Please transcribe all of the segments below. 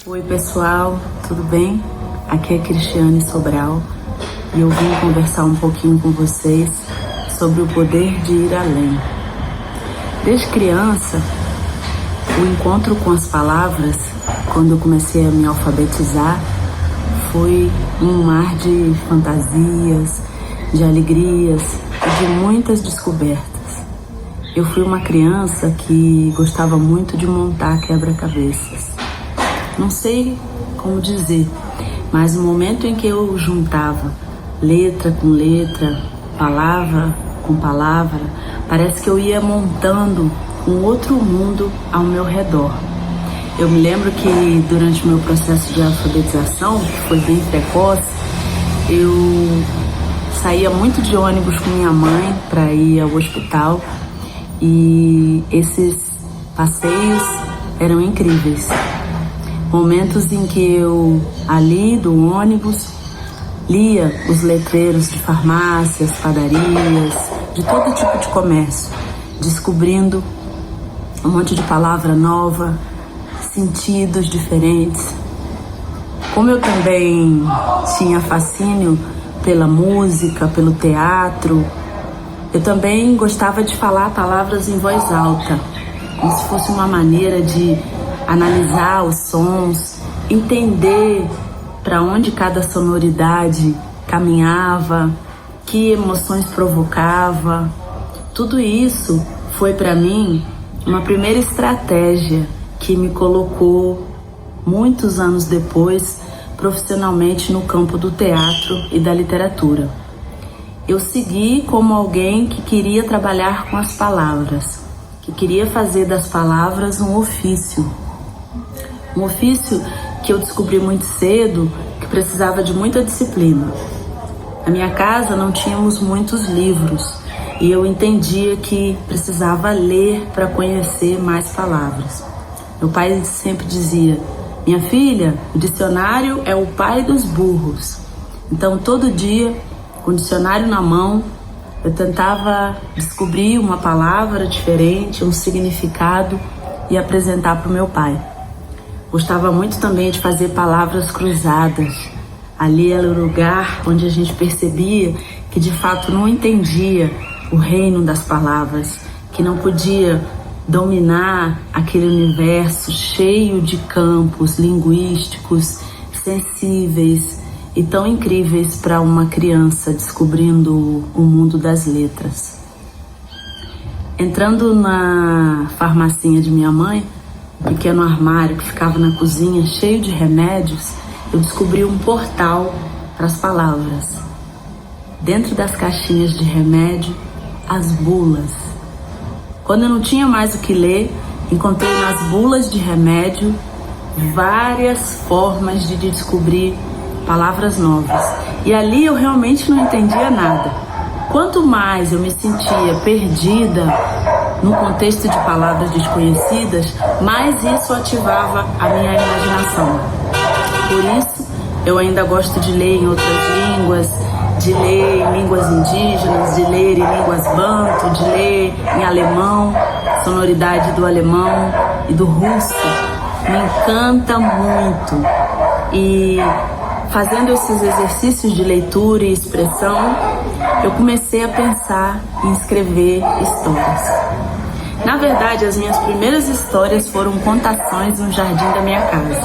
Oi pessoal, tudo bem? Aqui é Cristiane Sobral e eu vim conversar um pouquinho com vocês sobre o poder de ir além. Desde criança, o encontro com as palavras, quando eu comecei a me alfabetizar, foi um mar de fantasias, de alegrias e de muitas descobertas. Eu fui uma criança que gostava muito de montar quebra-cabeças. Não sei como dizer, mas no momento em que eu juntava letra com letra, palavra com palavra, parece que eu ia montando um outro mundo ao meu redor. Eu me lembro que durante o meu processo de alfabetização, que foi bem precoce, eu saía muito de ônibus com minha mãe para ir ao hospital e esses passeios eram incríveis. Momentos em que eu, ali do ônibus, lia os letreiros de farmácias, padarias, de todo tipo de comércio, descobrindo um monte de palavra nova, sentidos diferentes. Como eu também tinha fascínio pela música, pelo teatro, eu também gostava de falar palavras em voz alta, como se fosse uma maneira de analisar os sons, entender para onde cada sonoridade caminhava, que emoções provocava. Tudo isso foi para mim uma primeira estratégia que me colocou, muitos anos depois, profissionalmente no campo do teatro e da literatura. Eu segui como alguém que queria trabalhar com as palavras, que queria fazer das palavras um ofício. Um ofício que eu descobri muito cedo que precisava de muita disciplina. Na minha casa não tínhamos muitos livros e eu entendia que precisava ler para conhecer mais palavras. Meu pai sempre dizia: minha filha, o dicionário é o pai dos burros. Então todo dia, com o dicionário na mão, eu tentava descobrir uma palavra diferente, um significado e apresentar para o meu pai. Gostava muito também de fazer palavras cruzadas. Ali era o lugar onde a gente percebia que de fato não entendia o reino das palavras, que não podia dominar aquele universo cheio de campos linguísticos, sensíveis e tão incríveis para uma criança descobrindo o mundo das letras. Entrando na farmacinha de minha mãe, pequeno armário que ficava na cozinha cheio de remédios, eu descobri um portal para as palavras. Dentro das caixinhas de remédio, as bulas. Quando eu não tinha mais o que ler, encontrei nas bulas de remédio várias formas de descobrir palavras novas. E ali eu realmente não entendia nada. Quanto mais eu me sentia perdida no contexto de palavras desconhecidas, mais isso ativava a minha imaginação. Por isso, eu ainda gosto de ler em outras línguas, de ler em línguas indígenas, de ler em línguas banto, de ler em alemão, sonoridade do alemão e do russo. Me encanta muito. E fazendo esses exercícios de leitura e expressão, eu comecei a pensar em escrever histórias. Na verdade, as minhas primeiras histórias foram contações no jardim da minha casa.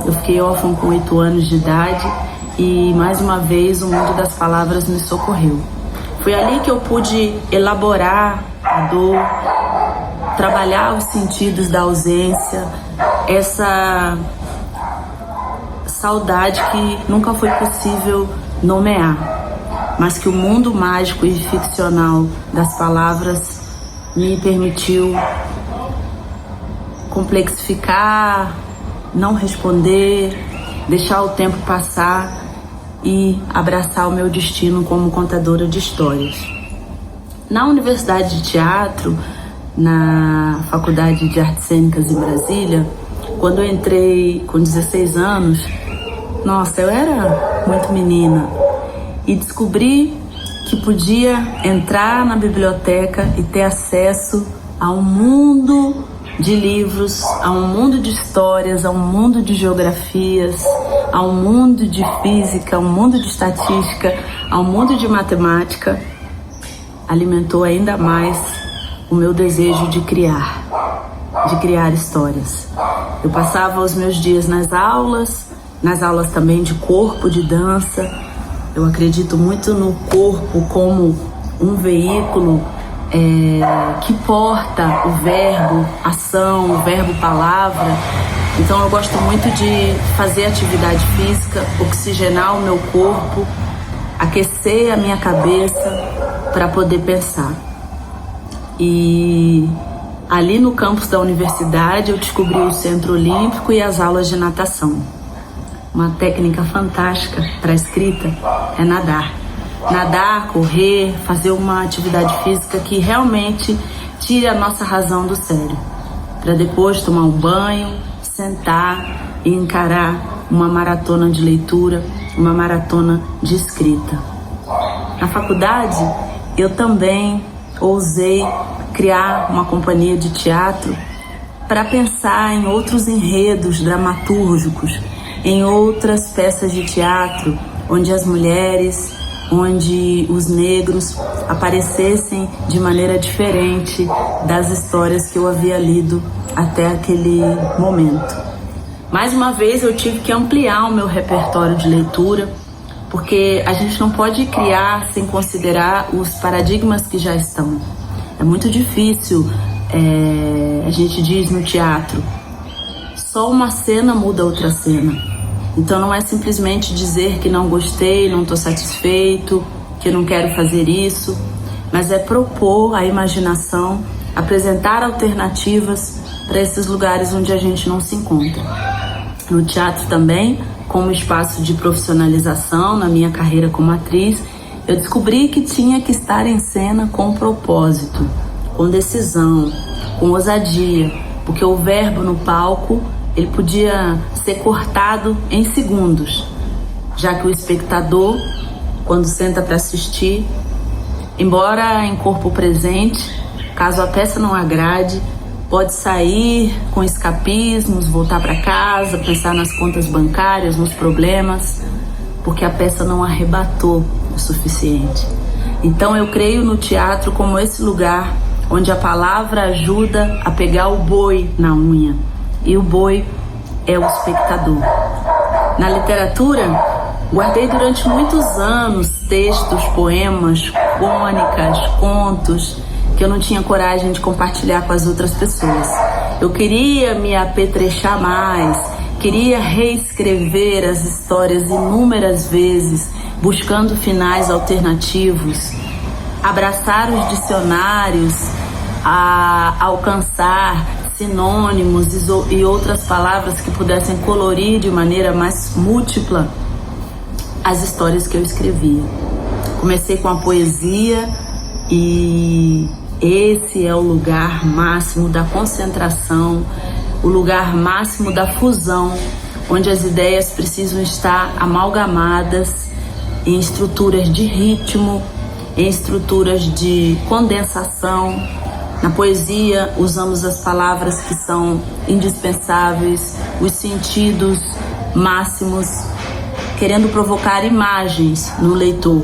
Eu fiquei órfã com 8 anos de idade e, mais uma vez, o mundo das palavras me socorreu. Foi ali que eu pude elaborar a dor, trabalhar os sentidos da ausência, essa saudade que nunca foi possível nomear, mas que o mundo mágico e ficcional das palavras me permitiu complexificar, não responder, deixar o tempo passar e abraçar o meu destino como contadora de histórias. Na Universidade de Teatro, na Faculdade de Artes Cênicas em Brasília, quando eu entrei com 16 anos, nossa, eu era muito menina e descobri que podia entrar na biblioteca e ter acesso a um mundo de livros, a um mundo de histórias, a um mundo de geografias, a um mundo de física, a um mundo de estatística, a um mundo de matemática, alimentou ainda mais o meu desejo de criar histórias. Eu passava os meus dias nas aulas também de corpo, de dança. Eu acredito muito no corpo como um veículo que porta o verbo ação, o verbo palavra. Então eu gosto muito de fazer atividade física, oxigenar o meu corpo, aquecer a minha cabeça para poder pensar. E ali no campus da universidade eu descobri o Centro Olímpico e as aulas de natação. Uma técnica fantástica para escrita é nadar. Nadar, correr, fazer uma atividade física que realmente tire a nossa razão do sério, para depois tomar um banho, sentar e encarar uma maratona de leitura, uma maratona de escrita. Na faculdade, eu também ousei criar uma companhia de teatro para pensar em outros enredos dramatúrgicos, em outras peças de teatro, onde as mulheres, onde os negros aparecessem de maneira diferente das histórias que eu havia lido até aquele momento. Mais uma vez eu tive que ampliar o meu repertório de leitura, porque a gente não pode criar sem considerar os paradigmas que já estão. É muito difícil, a gente diz no teatro, só uma cena muda outra cena. Então não é simplesmente dizer que não gostei, não estou satisfeito, que eu não quero fazer isso, mas é propor a imaginação, apresentar alternativas para esses lugares onde a gente não se encontra. No teatro também, como espaço de profissionalização na minha carreira como atriz, eu descobri que tinha que estar em cena com propósito, com decisão, com ousadia, porque o verbo no palco ele podia ser cortado em segundos, já que o espectador, quando senta para assistir, embora em corpo presente, caso a peça não agrade, pode sair com escapismos, voltar para casa, pensar nas contas bancárias, nos problemas, porque a peça não arrebatou o suficiente. Então eu creio no teatro como esse lugar onde a palavra ajuda a pegar o boi na unha, e o boi é o espectador. Na literatura, guardei durante muitos anos textos, poemas, crônicas, contos que eu não tinha coragem de compartilhar com as outras pessoas. Eu queria me apetrechar mais, queria reescrever as histórias inúmeras vezes, buscando finais alternativos, abraçar os dicionários, a alcançar sinônimos e outras palavras que pudessem colorir de maneira mais múltipla as histórias que eu escrevia. Comecei com a poesia e esse é o lugar máximo da concentração, o lugar máximo da fusão, onde as ideias precisam estar amalgamadas em estruturas de ritmo, em estruturas de condensação. Na poesia, usamos as palavras que são indispensáveis, os sentidos máximos, querendo provocar imagens no leitor.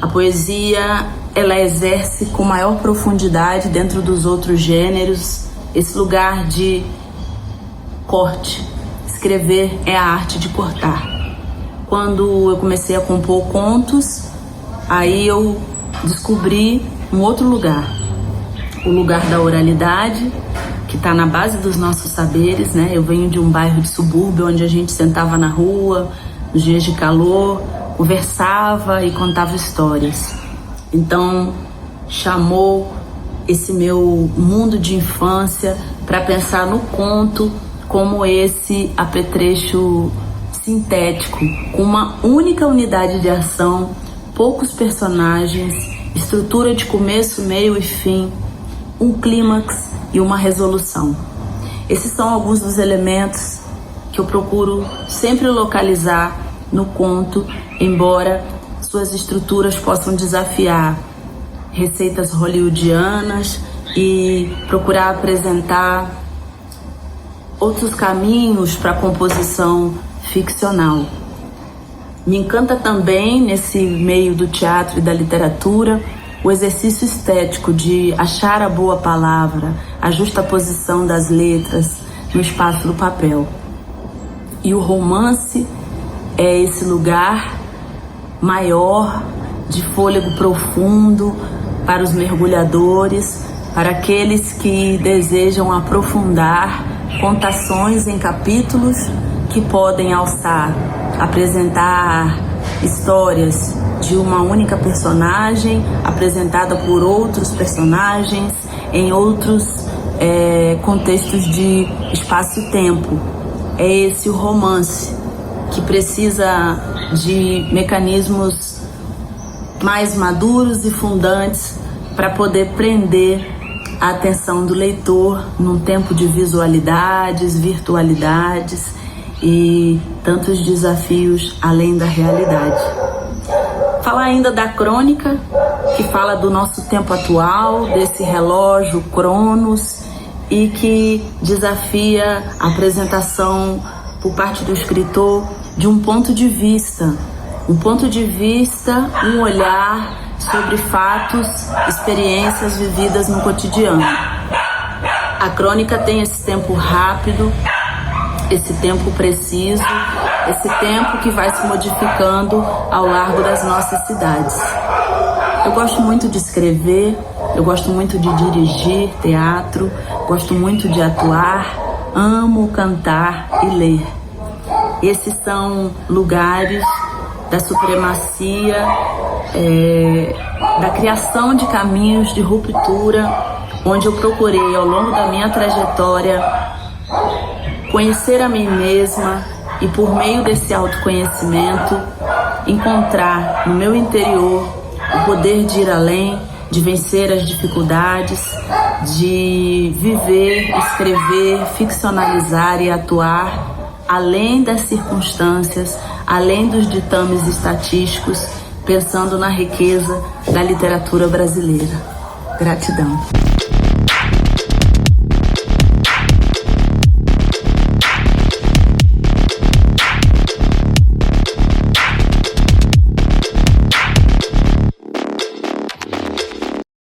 A poesia, ela exerce com maior profundidade dentro dos outros gêneros esse lugar de corte. Escrever é a arte de cortar. Quando eu comecei a compor contos, aí eu descobri um outro lugar. O lugar da oralidade, que está na base dos nossos saberes, né? Eu venho de um bairro de subúrbio onde a gente sentava na rua, nos dias de calor, conversava e contava histórias. Então, chamou esse meu mundo de infância para pensar no conto como esse apetrecho sintético, com uma única unidade de ação, poucos personagens, estrutura de começo, meio e fim, um clímax e uma resolução. Esses são alguns dos elementos que eu procuro sempre localizar no conto, embora suas estruturas possam desafiar receitas hollywoodianas e procurar apresentar outros caminhos para a composição ficcional. Me encanta também, nesse meio do teatro e da literatura, o exercício estético de achar a boa palavra, a justaposição das letras no espaço do papel. E o romance é esse lugar maior, de fôlego profundo, para os mergulhadores, para aqueles que desejam aprofundar contações em capítulos que podem alçar, apresentar histórias de uma única personagem, apresentada por outros personagens, em outros contextos de espaço e tempo. É esse o romance, que precisa de mecanismos mais maduros e fundantes para poder prender a atenção do leitor num tempo de visualidades, virtualidades e tantos desafios além da realidade. Falar ainda da crônica, que fala do nosso tempo atual, desse relógio Cronos, e que desafia a apresentação por parte do escritor de um ponto de vista, um olhar sobre fatos, experiências vividas no cotidiano. A crônica tem esse tempo rápido, esse tempo preciso, esse tempo que vai se modificando ao largo das nossas cidades. Eu gosto muito de escrever, eu gosto muito de dirigir teatro, gosto muito de atuar, amo cantar e ler. Esses são lugares da supremacia, da criação de caminhos de ruptura, onde eu procurei, ao longo da minha trajetória, conhecer a mim mesma e, por meio desse autoconhecimento, encontrar no meu interior o poder de ir além, de vencer as dificuldades, de viver, escrever, ficcionalizar e atuar além das circunstâncias, além dos ditames estatísticos, pensando na riqueza da literatura brasileira. Gratidão.